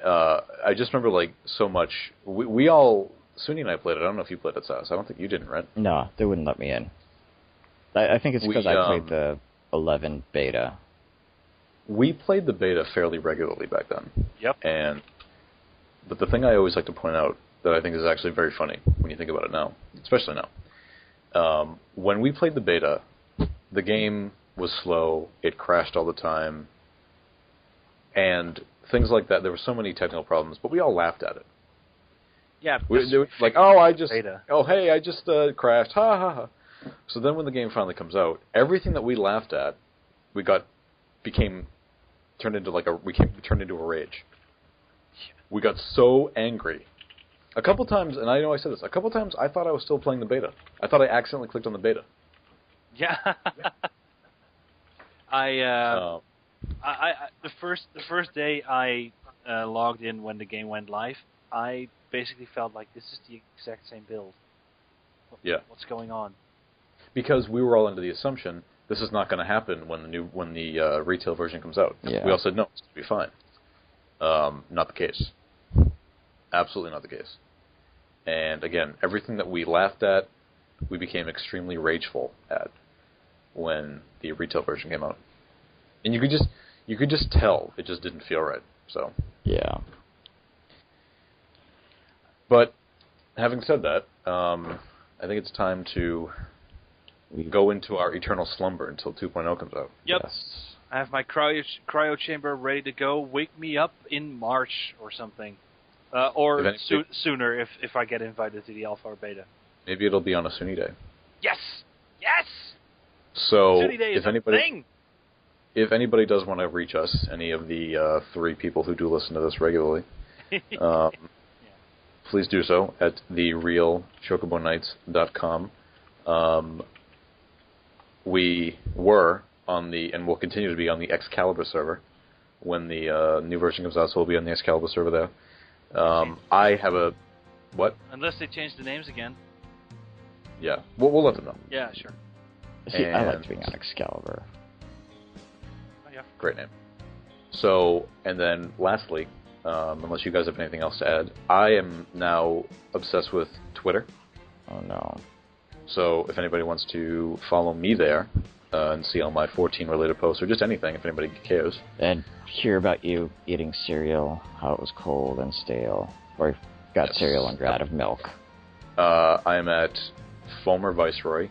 I just remember like so much. We all, Sunie and I played it. I don't know if you played it, Sas. I don't think you didn't, right? No, they wouldn't let me in. I think it's because I played the 11 beta. We played the beta fairly regularly back then. Yep. But the thing I always like to point out that I think is actually very funny when you think about it now, especially now, when we played the beta, the game was slow, it crashed all the time, and things like that. There were so many technical problems, but we all laughed at it. Yeah. They were like, I just crashed, ha ha ha. So then when the game finally comes out, everything that we laughed at, turned into a rage. We got so angry. A couple times, and I know I said this, I thought I was still playing the beta. I thought I accidentally clicked on the beta. Yeah. The first day I logged in when the game went live, I basically felt like this is the exact same build. What's going on? Because we were all under the assumption this is not going to happen when the retail version comes out. Yeah. We all said no, it's going to be fine. Not the case. Absolutely not the case. And again, everything that we laughed at, we became extremely rageful at when the retail version came out. And you could just tell it just didn't feel right. So yeah. But having said that, I think it's time to go into our eternal slumber until 2.0 comes out. Yep. Yes. I have my cryo chamber ready to go. Wake me up in March or something. Or sooner if I get invited to the alpha or beta. Maybe it'll be on a Sunie day. Yes! Yes! So Sunie day is a thing! If anybody does want to reach us, any of the 3 people who do listen to this regularly, please do so at therealchocobonights.com. We were on and will continue to be on the Excalibur server when the new version comes out, so we'll be on the Excalibur server there. I have a... What? Unless they change the names again. Yeah. We'll let them know. Yeah, sure. See, I liked being on Excalibur. Oh, yeah. Great name. So, and then lastly, unless you guys have anything else to add, I am now obsessed with Twitter. Oh, no. So if anybody wants to follow me there and see all my 14-related posts, or just anything, if anybody cares. And hear about you eating cereal, how it was cold and stale, or got cereal and got out of milk. I am at Fomer Viceroy,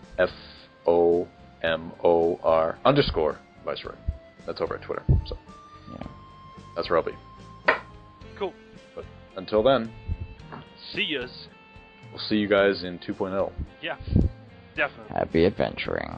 FOMOR _ Viceroy. That's over at Twitter. So yeah. That's where I'll be. Cool. But until then, see yas. We'll see you guys in 2.0. Yeah, definitely. Happy adventuring.